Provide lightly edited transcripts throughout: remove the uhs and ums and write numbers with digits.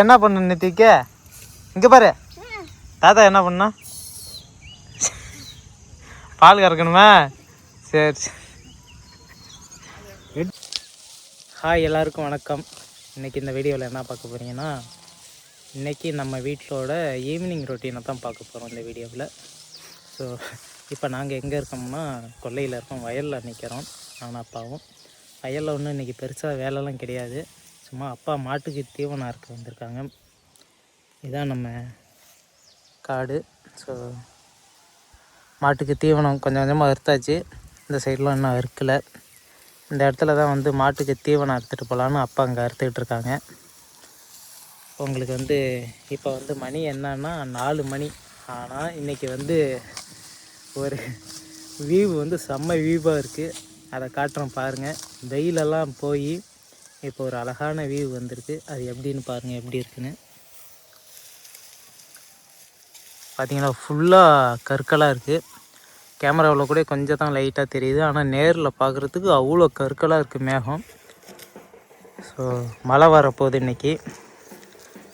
என்ன பண்ண நித்திக்க? இங்கே பாரு, தாத்தா என்ன பண்ணா? பால் கறக்கணுமா? சரி. ஹாய், எல்லாருக்கும் வணக்கம். இன்றைக்கி இந்த வீடியோவில் என்ன பார்க்க போகிறீங்கன்னா, இன்றைக்கி நம்ம வீட்டோட ஈவினிங் ரொட்டீனை தான் பார்க்க போகிறோம் இந்த வீடியோவில். ஸோ இப்போ நாங்கள் எங்கே இருக்கோம்னா, கொல்லையில் இருக்கோம், வயலில் நிற்கிறோம் நானும் அப்பாவும். வயலில் ஒன்றும் இன்றைக்கி பெருசாக வேலைலாம் கிடையாது. சும்மா அப்பா மாட்டுக்கு தீவனம் அறுக்க வந்திருக்காங்க. இதுதான் நம்ம காடு. ஸோ மாட்டுக்கு தீவனம் கொஞ்சம் கொஞ்சமாக அறுத்தாச்சு. இந்த சைட்லாம் இன்னும் அறுக்கலை. இந்த இடத்துல தான் வந்து மாட்டுக்கு தீவனம் அறுத்துட்டு போகலான்னு அப்பா அங்கே அறுத்துக்கிட்டு இருக்காங்க. உங்களுக்கு இப்போ மணி என்னன்னா 4 மணி. ஆனால் இன்றைக்கி ஒரு வியூ செம்ம வியூவாக இருக்குது. அதை காட்டுறோம் பாருங்கள். வெயிலெல்லாம் போய் இப்போ ஒரு அழகான வியூ வந்திருக்கு. அது எப்படின்னு பாருங்கள், எப்படி இருக்குன்னு. பார்த்தீங்கன்னா ஃபுல்லாக கற்களாக இருக்குது. கேமராவில் கூட கொஞ்சம் தான் லைட்டாக தெரியுது, ஆனால் நேரில் பார்க்குறதுக்கு அவ்வளோ கற்களாக இருக்குது மேகம். ஸோ மழை வரப்போகுது இன்றைக்கி.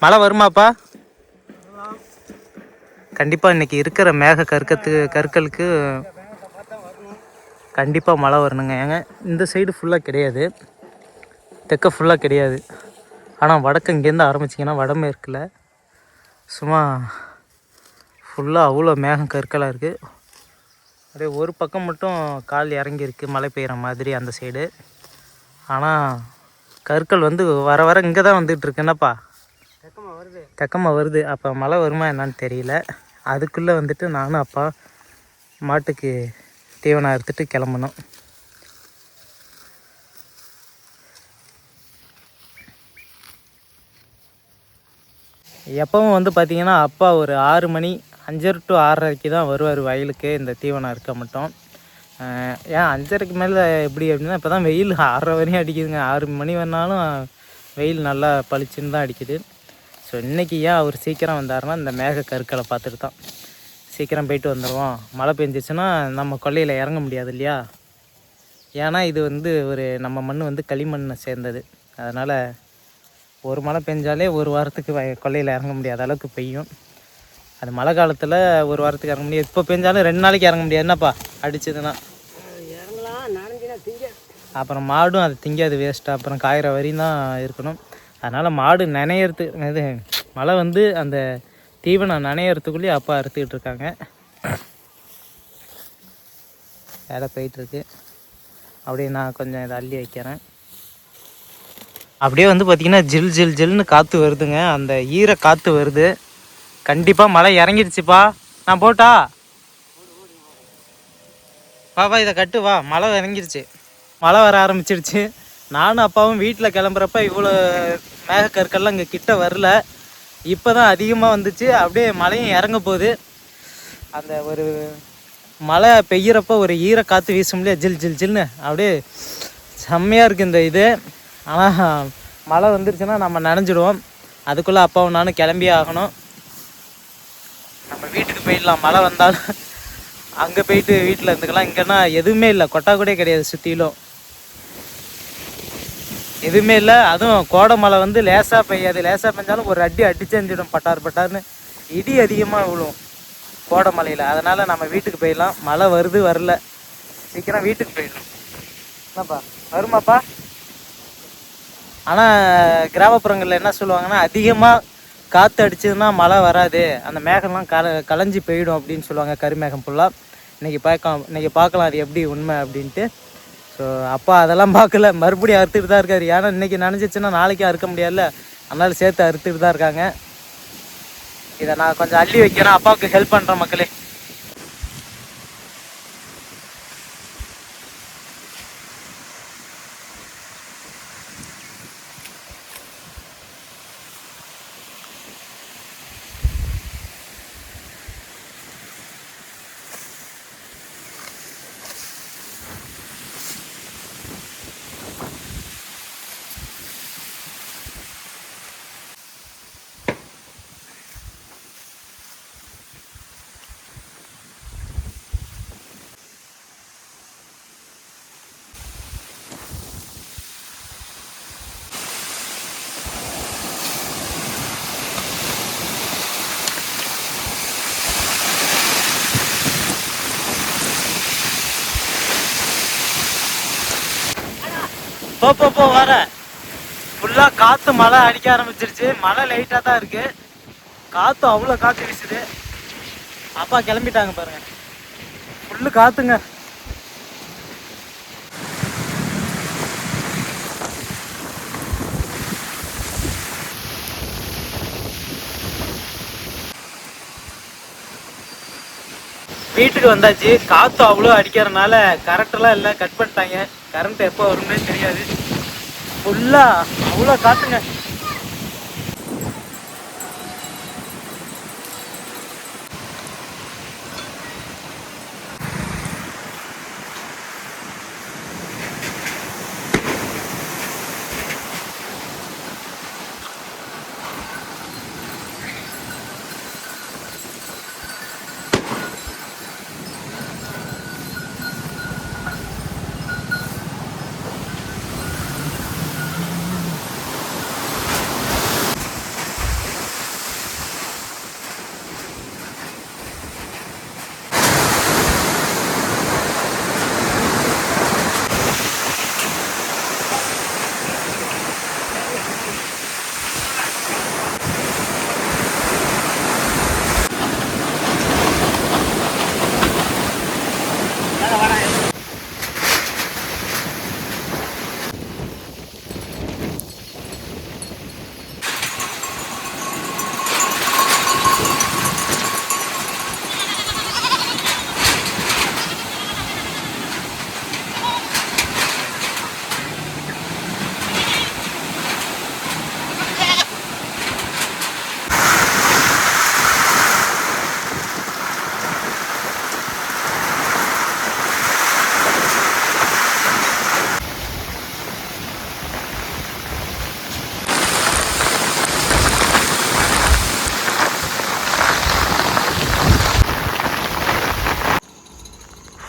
மழை வருமாப்பா? கண்டிப்பாக இன்றைக்கி இருக்கிற மேக கற்களுக்கு கண்டிப்பாக மழை வரணுங்க. ஏங்க இந்த சைடு ஃபுல்லாக கிடையாது, தெற்க ஃபுல்லாக கிடையாது. ஆனால் வடக்கு இங்கேருந்து ஆரம்பிச்சிங்கன்னா வடமேற்கில் சும்மா ஃபுல்லாக அவ்வளோ மேகம் கற்களாக இருக்குது. அப்படியே ஒரு பக்கம் மட்டும் கால் இறங்கியிருக்கு மழை பெய்கிற மாதிரி அந்த சைடு. ஆனால் கற்கள் வர வர இங்கே தான் வந்துகிட்ருக்கு. என்னப்பா தெக்கமாக வருது. அப்போ மழை வருமா என்னான்னு தெரியல. அதுக்குள்ளே நானும் அப்பா மாட்டுக்கு தீவனம் அறுத்துட்டு கிளம்பணும். எப்பவும் பார்த்திங்கன்னா அப்பா ஒரு 6 மணி 5 to 6:30 தான் வருவார் வயலுக்கு இந்த தீவனம் அறுக்க மட்டும். ஏன் 5:30க்கு மேலே எப்படி அப்படின்னா, இப்போ தான் வெயில் 6:30 வரையும் அடிக்குதுங்க. 6 மணி வேணாலும் வெயில் நல்லா பளிச்சுன்னு தான் அடிக்குது. ஸோ இன்றைக்கி ஏன் அவர் சீக்கிரம் வந்தாருன்னா, இந்த மேக கற்களை பார்த்துட்டு தான் சீக்கிரம் போயிட்டு வந்துடுவோம். மழை பெஞ்சிச்சுன்னா நம்ம கொல்லையில் இறங்க முடியாது இல்லையா. ஏன்னா இது ஒரு நம்ம மண் களிமண்ணை சேர்ந்தது. அதனால் ஒரு மழை பெஞ்சாலே ஒரு வாரத்துக்கு கொல்லையில் இறங்க முடியாத அளவுக்கு பெய்யும். அது மழை காலத்தில் ஒரு வாரத்துக்கு இறங்க முடியாது. இப்போ பெஞ்சாலும் 2 நாளைக்கு இறங்க முடியாது. என்னப்பா அடிச்சதுன்னா அப்புறம் மாடும் அது திங்காது, வேஸ்ட்டாக அப்புறம் காயிற வரையும் தான் இருக்கணும். அதனால் மாடு நனையிறது இது மழை அந்த தீவனம் நனையிறதுக்குள்ளேயே அப்பா அறுத்துக்கிட்டு இருக்காங்க. வேலை போயிட்டுருக்கு. அப்படியே நான் கொஞ்சம் இதை அள்ளி வைக்கிறேன். அப்படியே பார்த்திங்கன்னா ஜில் ஜில் ஜில்னு காற்று வருதுங்க. அந்த ஈர காற்று வருது. கண்டிப்பாக மழை இறங்கிடுச்சுப்பா. நான் போட்டா வா இதை கட்டு வா. மழை இறங்கிடுச்சு, மழை வர ஆரம்பிச்சிடுச்சு. நானும் அப்பாவும் வீட்டில் கிளம்புறப்ப இவ்வளோ மேகக்கற்கள்லாம் இங்கே கிட்ட வரல. இப்போ தான் அதிகமாக வந்துச்சு. அப்படியே மழையும் இறங்க போகுது. அந்த ஒரு மழை பெய்கிறப்ப ஒரு ஈர காற்று வீசும் இல்லையா, ஜில் ஜில் ஜில்னு, அப்படியே செம்மையாக இருக்குது இந்த இது. ஆனால் மழை வந்துருச்சுன்னா நம்ம நனைஞ்சிடுவோம். அதுக்குள்ளே அப்பாவும் நானும் கிளம்பியே ஆகணும். நம்ம வீட்டுக்கு போயிடலாம். மழை வந்தாலும் அங்கே போயிட்டு வீட்டில் இருந்துக்கலாம். இங்கன்னா எதுவுமே இல்லை, கொட்டா கூட கிடையாது, சுற்றிலும் எதுவுமே இல்லை. அதுவும் கோடை மழை லேசாக பெய்யாது. லேசாக பெஞ்சாலும் ஒரு அடி அடிச்செஞ்சிடும், பட்டார் பட்டார்னு இடி அதிகமாக விழும் கோடை மழையில். அதனால் நம்ம வீட்டுக்கு போயிடலாம். மழை வருது வரல, சீக்கிரம் வீட்டுக்கு போயிடலாம். என்னப்பா வருமாப்பா? ஆனால் கிராமப்புறங்களில் என்ன சொல்லுவாங்கன்னா, அதிகமாக காற்று அடிச்சதுன்னா மழை வராது, அந்த மேகம்லாம் கலைஞ்சி போயிடும் அப்படின்னு சொல்லுவாங்க, கருமேகம் ஃபுல்லாக. இன்றைக்கி பார்க்கலாம் அது எப்படி உண்மை அப்படின்ட்டு. ஸோ அப்பா அதெல்லாம் பார்க்கல, மறுபடியும் அறுத்துட்டு தான் இருக்காரு. ஏன்னா இன்றைக்கி நனைஞ்சிச்சுன்னா நாளைக்கு அறுக்க முடியாதுல்ல, அதனால சேர்த்து அறுத்துட்டு தான் இருக்காங்க. இதை நான் கொஞ்சம் அள்ளி வைக்கிறேன், அப்பாவுக்கு ஹெல்ப் பண்ணுறேன் மக்களே. போ வர ஃபுல்லாக காற்று மழை அடிக்க ஆரம்பிச்சிருச்சு. மழை லைட்டாக தான் இருக்குது, காற்று அவ்வளோ காற்று வீசுது. அப்பா கிளம்பிட்டாங்க பாருங்க, ஃபுல்லு காற்றுங்க. வீட்டுக்கு வந்தாச்சு. காற்று அவ்வளோ அடிக்கிறதுனால கரண்ட்லாம் இல்லை, கட் பண்ணிட்டாங்க. கரண்ட் எப்போ வரும்னே தெரியாது, ஃபுல்லாக அவ்வளோ காற்றுங்க.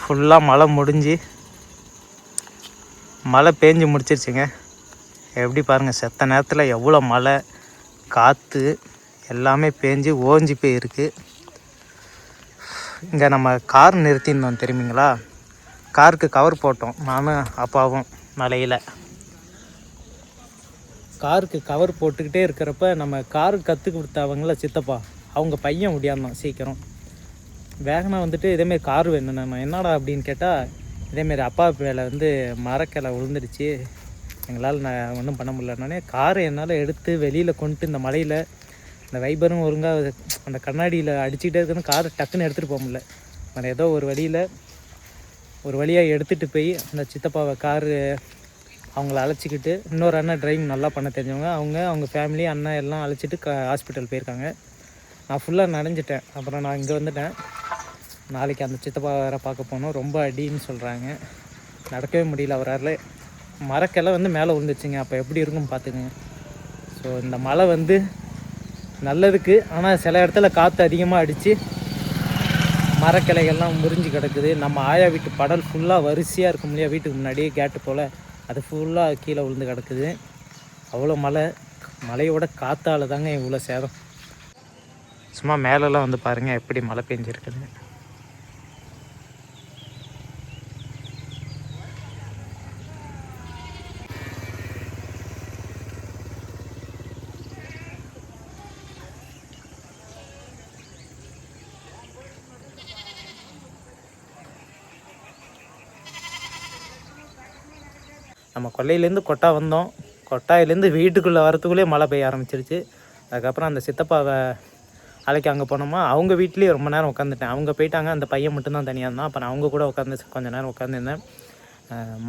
ஃபுல்லாக மழை முடிஞ்சு மழை பேஞ்சு முடிச்சிருச்சுங்க. எப்படி பாருங்கள், செத்த நேரத்தில் எவ்வளோ மழை காற்று எல்லாமே பேஞ்சு ஓஞ்சி போயிருக்கு. இங்கே நம்ம கார் நிறுத்தியிருந்தோம் தெரியுங்களா, காருக்கு கவர் போட்டோம் நானும் அப்பாவும். மழையில் காருக்கு கவர் போட்டுக்கிட்டே இருக்கிறப்ப நம்ம காரு கற்றுக் கொடுத்தவங்கள சித்தப்பா, அவங்க பையன் முடியாந்தான் சீக்கிரம் வேகனாக வந்துட்டு இதேமாரி கார் வேணும். நான் என்னடா அப்படின்னு கேட்டால், இதேமாரி அப்பா மேலே வந்து மரக்கிளை விழுந்துடுச்சு, எங்களால் நான் ஒன்றும் பண்ண முடியலன்னே காரை என்னால் எடுத்து வெளியில் கொண்டுட்டு இந்த மலையில் இந்த வைபரும் ஒழுங்காக அந்த கண்ணாடியில் அடிச்சுக்கிட்டே இருக்குன்னு காரை டக்குன்னு எடுத்துகிட்டு போக முடியல. நான் ஏதோ ஒரு வழியாக எடுத்துகிட்டு போய் அந்த சித்தப்பாவை காரு அவங்கள அழைச்சிக்கிட்டு, இன்னொரு அண்ணன் டிரைவிங் நல்லா பண்ண தெரிஞ்சவங்க, அவங்க ஃபேமிலி அண்ணன் எல்லாம் அழைச்சிட்டு ஹாஸ்பிட்டல் போயிருக்காங்க. நான் ஃபுல்லாக நனைஞ்சிட்டேன். அப்புறம் நான் இங்கே வந்துட்டேன். நாளைக்கு அந்த சித்தப்பா வேறு பார்க்க போனோம். ரொம்ப அடின்னு சொல்கிறாங்க, நடக்கவே முடியல. அவரால் மரக்கெல்லாம் வந்து மேலே விழுந்துச்சுங்க. அப்போ எப்படி இருக்கும் பார்த்துக்குங்க. ஸோ இந்த மழை வந்து நல்லதுக்கு, ஆனால் சில இடத்துல காற்று அதிகமாக அடித்து மரக்கிளைகள்லாம் முறிஞ்சு கிடக்குது. நம்ம ஆயா வீட்டு படல் ஃபுல்லாக வரிசையாக இருக்கும் இல்லையா, வீட்டுக்கு முன்னாடியே கேட்டு போல், அது ஃபுல்லாக கீழே விழுந்து கிடக்குது. அவ்வளோ மழையோட காற்றால் தாங்க இவ்வளோ சேதம். சும்மா மேலெல்லாம் வந்து பாருங்கள் எப்படி மழை பெஞ்சிருக்குது. நம்ம கொல்லையிலேருந்து கொட்டா வந்தோம். கொட்டாயிலேருந்து வீட்டுக்குள்ளே வரத்துக்குள்ளேயே மழை பெய்ய ஆரம்பிச்சிருச்சு. அதுக்கப்புறம் அந்த சித்தப்பாவை அழைக்க அங்கே போனோமா, அவங்க வீட்லேயே ரொம்ப நேரம் உட்காந்துட்டேன். அவங்க போயிட்டாங்க, அந்த பையன் மட்டும்தான் தனியாக இருந்தான். அப்புறம் அவங்க கூட உட்காந்து கொஞ்சம் நேரம் உட்காந்துருந்தேன்.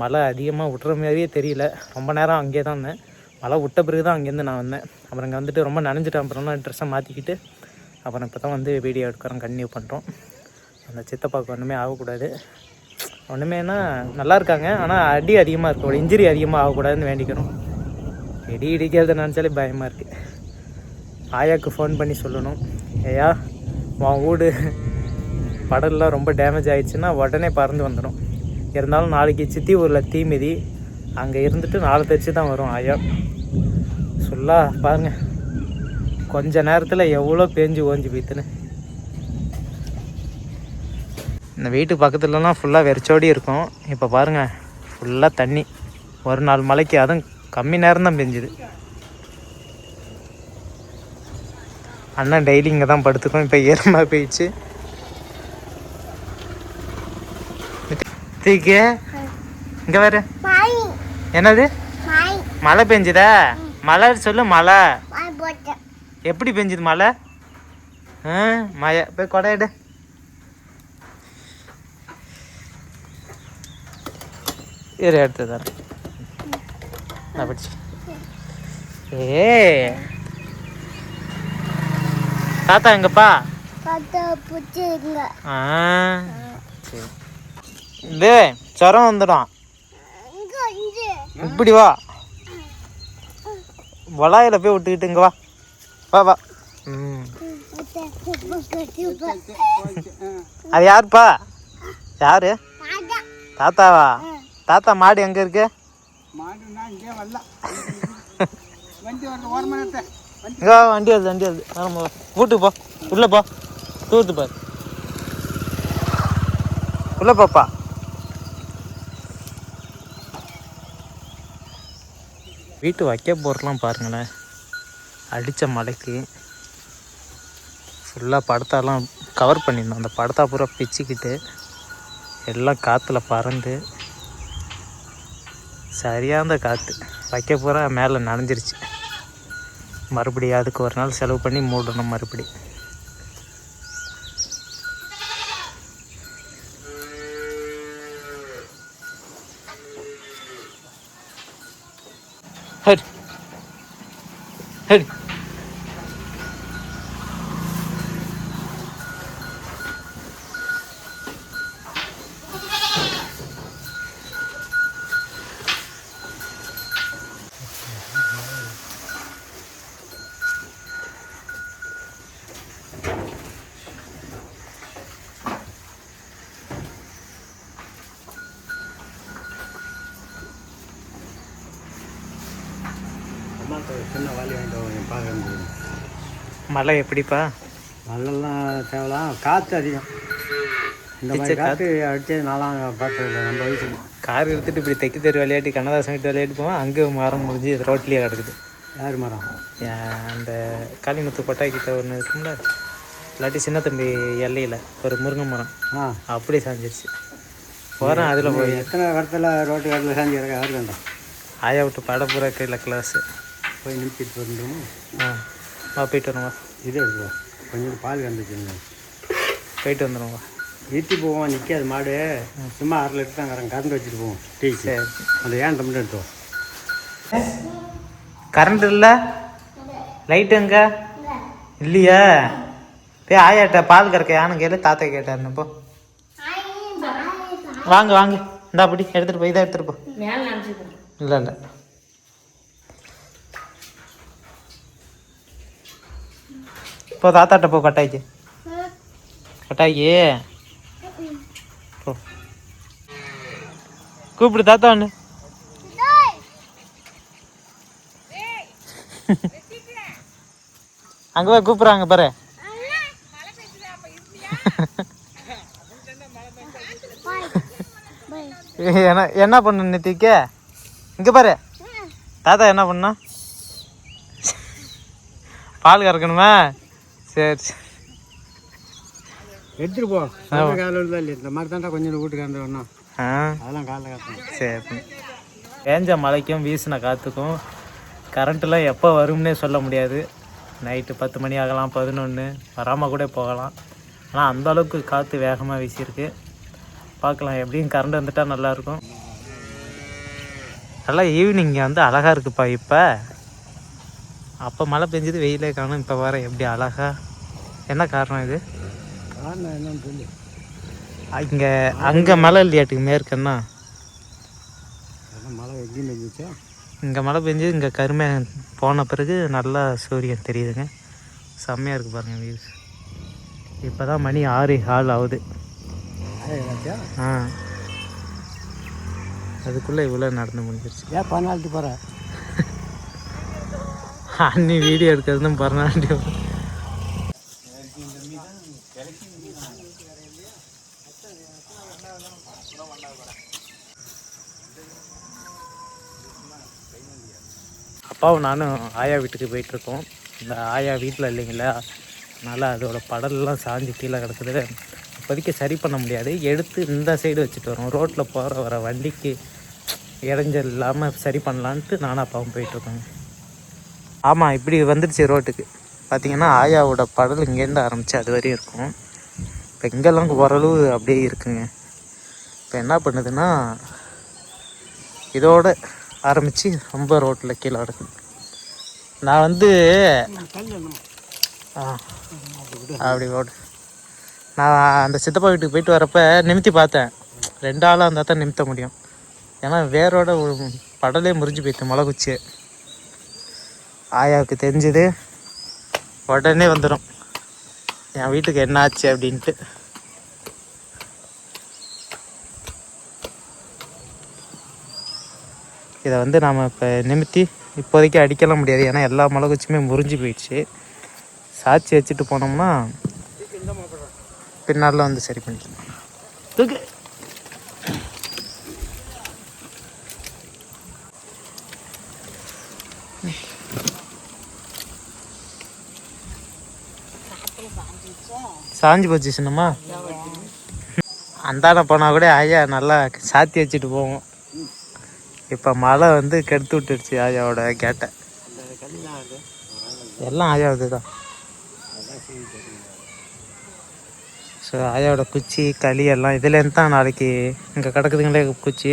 மழை அதிகமாக விட்டுற மாதிரியே தெரியல, ரொம்ப நேரம் அங்கேயே தான் இருந்தேன். மழை விட்ட பிறகு தான் அங்கேருந்து நான் வந்தேன். அப்புறம் இங்கே வந்துட்டு ரொம்ப நனைஞ்சிட்டேன். அப்புறம் தான் ட்ரெஸ்ஸை மாற்றிக்கிட்டு அப்புறம் இப்போ தான் வந்து வீடியோ எடுக்கிறோம், கன்டினியூ பண்ணுறோம். அந்த சித்தப்பாவுக்கு ஒன்றுமே ஆகக்கூடாது. ஒன்றுமேனா நல்லா இருக்காங்க, ஆனால் அடி அதிகமாக இருக்கும், ஒரு இன்ஜுரி அதிகமாக ஆகக்கூடாதுன்னு வேண்டிக்கிறோம். இடி இடிக்கிறத நினச்சாலே பயமாக இருக்குது. ஆயாவுக்கு ஃபோன் பண்ணி சொல்லணும், ஐயா உன் வீடு படல்லாம் ரொம்ப டேமேஜ் ஆகிடுச்சுன்னா உடனே பறந்து வந்துடும். இருந்தாலும் நாளைக்கு சித்தி ஊரில் தீமிதி, அங்கே இருந்துட்டு நாளை தெரிச்சு தான் வரும் ஆயா. சொல்லா பாருங்கள், கொஞ்ச நேரத்தில் எவ்வளோ பேஞ்சு ஓஞ்சி போய்த்துன்னு. இந்த வீட்டு பக்கத்துலலாம் ஃபுல்லாக வெறிச்சோடி இருக்கும். இப்போ பாருங்கள் ஃபுல்லாக தண்ணி ஒரு நாள் மழைக்கு அதுவும் கம்மி நேரம் தான் பெஞ்சுது. அண்ணன் டெய்லி இங்கே தான் படுத்துக்கும். இப்போ ஈரமாக போயிடுச்சு. தீக்கு இங்கே வேறு என்னது மழை பெஞ்சுதா? மழை சொல்லு. மழை எப்படி பெஞ்சுது மழை? மழை போய் கொடை எடு. இரு எடுத்து தரேன். நான் படிச்சு தாத்தா எங்கப்பா? சரி இது ஜுரம் வந்துடும். இப்படி வா, வளாயில போய் விட்டுக்கிட்டு இங்க வா வா வா. அது யாருப்பா? யாரு? தாத்தாவா? தாத்தா மாடு எங்க இருக்கு? வண்டி வருது வண்டி வருது. வீட்டுக்கு போ, உள்ள போ, தூத்து பாரு, உள்ள போப்பா. வீட்டு வைக்க போகிறலாம் பாருங்களேன். அடித்த மழைக்கு ஃபுல்லாக படத்தாலாம் கவர் பண்ணியிருந்தோம். அந்த படத்தா பூரா பிச்சுக்கிட்டு எல்லாம் காற்றுல பறந்து சரியான காற்று. வைக்க பூரா மேலே நனைஞ்சிருச்சு. மறுபடியும் அதுக்கு ஒரு நாள் செலவு பண்ணி மூடணும் மறுபடி. ஹரி ஹரி சின்ன வாலி வாங்கிட்டு பார்க்க. மழை எப்படிப்பா? மழைலாம் தேவலாம், காற்று அதிகம். இந்த மாதிரி காற்று அடித்தது நாளாக பார்த்ததில்ல நம்ம வயசுக்கு. கார் எடுத்துகிட்டு இப்படி தைக்க தெரு விளையாட்டி கண்ணதாசன் வீட்டு விளையாட்டு போவோம். அங்கே மரம் முடிஞ்சு இது ரோட்லேயே கிடக்குது. யார் மரம்? அந்த காளிமுத்து கொட்டாய்கிட்ட ஒன்று இருக்கும்ல, இல்லாட்டி சின்ன தம்பி எல்லையில் ஒரு முருங்கை மரம் அப்படி சாஞ்சிருச்சு. போகிறேன் அதில் போய் எத்தனை இடத்துல ரோட்டு இடத்துல சாஞ்சி கிடக்க யாருக்கு வேண்டாம். ஆயா விட்டு படப்புற கீழே கிளாஸு போய் நிறுத்திட்டு வந்துடும். வா போயிட்டு வருவா. இது எடுத்துவா, கொஞ்சம் பால் கண்டுச்சுங்க. போயிட்டு வந்துடுவா. நிறுத்தி போவோம், நிற்காது மாடு. சும்மா 1/2 லிட்டர் தான் கறந்து கறந்து வச்சுட்டு போவோம். டீ சரி, அந்த ஏன் மட்டும் எடுத்துவோம். கரண்ட் இல்லை, லைட்டு எங்க இல்லையா? போய் ஆயாட்ட பால் கறக்க யானு கேளு. தாத்தா கேட்டாருன்னு போ. வாங்க வாங்க, இந்தா அப்படி எடுத்துகிட்டு போய் இதை எடுத்துகிட்டு போ. இல்லை இல்லை, போ தாத்தாட்ட போ. கொட்டாய்க்கு கொட்டாய்க்கு போ, கூப்பிடு தாத்தா ஒன்று. அங்கே போய் கூப்பிட்றாங்க பாரு. என்ன பண்ணு நித்திக்க? இங்கே பாரு தாத்தா என்ன பண்ணா? பால் கறக்கணுமா? சரி சரி, எடுத்துட்டு போ. காலையில் தான் இல்லை, இந்த மாதிரி தாண்டா கொஞ்சம் வீட்டுக்கு வரணும். அதெல்லாம் காலைல காட்டணும். சரி, பேஞ்ச மழைக்கும் வீசின காற்றுக்கும் கரண்ட்டெலாம் எப்போ வரும்னே சொல்ல முடியாது. நைட்டு 10 மணி ஆகலாம், 11 வராமல் கூட போகலாம். ஆனால் அந்தளவுக்கு காற்று வேகமாக வீசியிருக்கு. பார்க்கலாம், எப்படியும் கரண்ட் வந்துட்டால் நல்லாயிருக்கும். நல்லா ஈவினிங் வந்து அழகாக இருக்குப்பா. இப்போ அப்போ மழை பெஞ்சது, வெயிலே காணும். இப்போ வர எப்படி அழகா? என்ன காரணம் இது? காரணம் என்னன்னு சொல்லி இங்கே அங்கே மழை இல்லையாட்டுக்கு மேற்கன்னா மழை எங்கேயும் பெஞ்சிச்சா? இங்கே மழை பெஞ்சு இங்கே கருமை போன பிறகு நல்லா சூரியன் தெரியுதுங்க. செம்மையாக இருக்குது பாருங்கள் வீடு. இப்போ தான் மணி 6:15 ஆகுது. அதுக்குள்ளே இவ்வளோ நடந்து முடிஞ்சிருச்சு. ஏன் பர்னாலிட்டி போகிற? அன்னி வீடியோ எடுக்கிறதும் பர்னாலிட்டி. அப்பாவும் நானும் ஆயா வீட்டுக்கு போயிட்டுருக்கோம். இந்த ஆயா வீட்டில் இல்லைங்களா, அதனால் அதோட படல்லாம் சாஞ்சி கீழே கிடக்குது. இப்போதைக்கு சரி பண்ண முடியாது, எடுத்து இந்த சைடு வச்சுட்டு வரோம். ரோட்டில் போகிற வர வண்டிக்கு இடைஞ்சல் இல்லாமல் சரி பண்ணலான்ட்டு நானும் அப்பாவும் போயிட்டுருக்கோங்க. ஆமாம், இப்படி வந்துடுச்சு ரோட்டுக்கு. பார்த்திங்கன்னா ஆயாவோட படல் இங்கேருந்து ஆரம்பித்து அது வரையும் இருக்கும். இப்போ இங்கெல்லாம் ஓரளவு அப்படியே இருக்குங்க. இப்போ என்ன பண்ணுதுன்னா இதோடு ஆரம்பித்து ரொம்ப ரோட்டில் கீழே கிடக்குது. நான் வந்து அப்படி ஓடு நான் அந்த சித்தப்பா வீட்டுக்கு போயிட்டு வரப்போ நிமித்தி பார்த்தேன். 2 ஆளாக இருந்தால் தான் நிமித்த முடியும். ஏன்னா வேரோட படலே முறிஞ்சு போயிடுது மலை குச்சியை. ஆயாவுக்கு தெரிஞ்சுது, உடனே வந்துடும் என் வீட்டுக்கு என்ன ஆச்சு அப்படின்ட்டு. இதை வந்து நாம் இப்போ நிமித்தி இப்போதைக்கு அடிக்கலாம் முடியாது, ஏன்னா எல்லா மலை குச்சியுமே முறிஞ்சு போயிடுச்சு. சாட்சி வச்சுட்டு போனோம்னா பின்னால் வந்து சரி பண்ணிக்கலாம். தூக்கு சாஞ்சி போச்சு சின்னம்மா. அந்தாண்ட போனால் கூட ஆயா நல்லா சாத்தி வச்சுட்டு போவோம். இப்போ மழை வந்து கெடுத்து விட்டுடுச்சு ஆயாவோட கேட்டை. எல்லாம் ஆயாவது தான். ஸோ ஆயாவோட குச்சி களி எல்லாம் இதுலேருந்து தான் நாளைக்கு இங்கே கிடக்குதுங்களே குச்சி,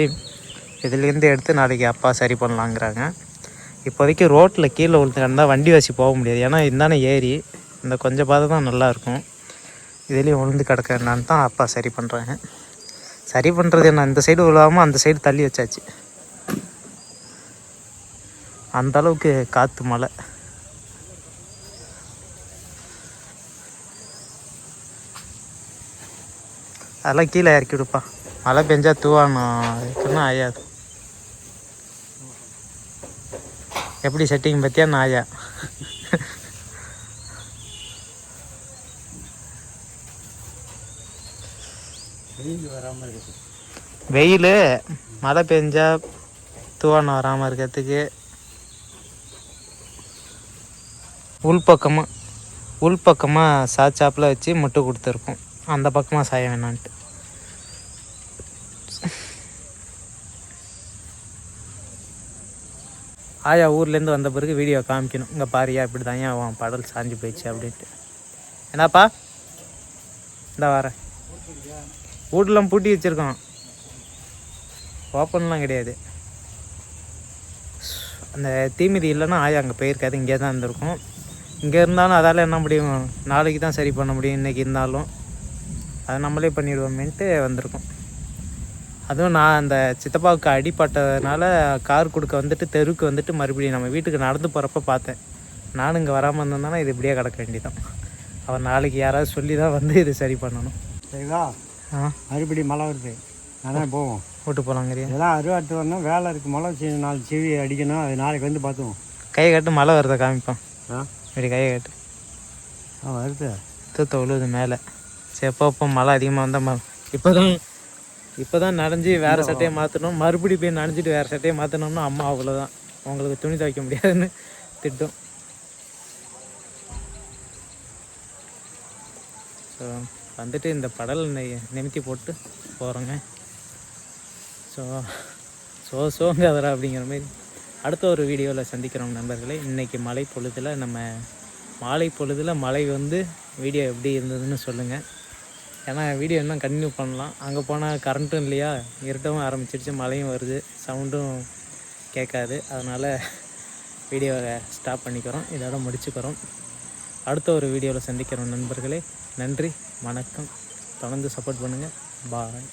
இதுலேருந்து எடுத்து நாளைக்கு அப்பா சரி பண்ணலாங்கிறாங்க. இப்போதைக்கு ரோட்டில் கீழே விழுந்துக்கிட்டா வண்டி வச்சு போக முடியாது, ஏன்னா இருந்தானே ஏறி இந்த கொஞ்சம் பாதை தான் நல்லாயிருக்கும். இதுலேயும் விழுந்து கிடக்கனான்னு தான் அப்பா சரி பண்ணுறாங்க. சரி பண்ணுறது என்ன, இந்த சைடு விழாமல் அந்த சைடு தள்ளி வச்சாச்சு. அந்தளவுக்கு காற்று மழை. அதெல்லாம் கீழே இறக்கி விடுப்பா, மழை பெஞ்சா தூவானம் இருக்குன்னு ஆயாது. எப்படி செட்டிங் பற்றியா ஆயா. வெயில் மழை பெஞ்சா தூவானம் வராமல் இருக்கிறதுக்கு உள்பக்கமாக சாச்சாப்பில் வச்சு முட்டை கொடுத்துருக்கோம், அந்த பக்கமாக சாய வேணான்ட்டு. ஆயா ஊர்லேருந்து வந்த பிறகு வீடியோ காமிக்கணும். இங்கே பாரியா இப்படி தான் அவன் படல் சாஞ்சு போயிடுச்சு அப்படின்ட்டு. என்னப்பா இந்த வரேன், வீட்டெலாம் பூட்டி வச்சுருக்கான், ஓப்பன்லாம் கிடையாது. அந்த தீமிதி இல்லைன்னா ஆயா அங்கே போயிருக்காது, இங்கே தான் இருந்திருக்கும். இங்கே இருந்தாலும் அதால் என்ன முடியும், நாளைக்கு தான் சரி பண்ண முடியும், இன்றைக்கி இருந்தாலும் அதை நம்மளே பண்ணிவிடுவோமேன்ட்டு வந்திருக்கோம். அதுவும் நான் அந்த சித்தப்பாவுக்கு அடிப்பட்டதுனால கார் கொடுக்க வந்துட்டு தெருவுக்கு வந்துட்டு மறுபடியும் நம்ம வீட்டுக்கு நடந்து போகிறப்ப பார்த்தேன். நானும் இங்கே வராமல் இருந்தேன்னா இது இப்படியே கிடக்க வேண்டியதான். அவன் நாளைக்கு யாராவது சொல்லி தான் வந்து இது சரி பண்ணணும். சரிதா? மறுபடியும் மழை வருது, அதான் போவோம், விட்டு போகலாங்கிறியா? இதெல்லாம் அறுவாட்டு வரணும், வேலை இருக்குது, மழை 4 செவி அடிக்கணும், அது நாளைக்கு வந்து பார்த்துவோம். கையை கட்டு, மழை வருதா காமிப்பான். இப்படி கையை கட்டு. வருது, தூத்த விழுது மேலே. சரி, எப்போ மழை அதிகமாக வந்தால் இப்போ தான் நனைஞ்சி வேறு சட்டையை மாற்றணும், மறுபடியும் போய் நனைஞ்சிட்டு வேறு சட்டையை மாற்றணும்னா அம்மா அவ்வளோதான், உங்களுக்கு துணி துவைக்க முடியாதுன்னு திட்டும். ஸோ வந்துட்டு இந்த படல் நிமித்தி போட்டு போகிறோங்க. சோங்க அதரா அப்படிங்கிற மாதிரி அடுத்த ஒரு வீடியோவில் சந்திக்கிறோம் நண்பர்களே. இன்றைக்கி மாலை பொழுதில் மழை வந்து வீடியோ எப்படி இருந்ததுன்னு சொல்லுங்கள். ஏன்னா வீடியோ இன்னும் கண்டினியூ பண்ணலாம். அங்கே போனால் கரண்ட்டும் இல்லையா, இருட்டவும் ஆரம்பிச்சிருச்சு, மழையும் வருது, சவுண்டும் கேட்காது. அதனால் வீடியோவை ஸ்டாப் பண்ணிக்கிறோம், இதோட முடிச்சுக்கிறோம். அடுத்த ஒரு வீடியோவில் சந்திக்கிறோம் நண்பர்களே. நன்றி, வணக்கம். தொடர்ந்து சப்போர்ட் பண்ணுங்கள். பாய்.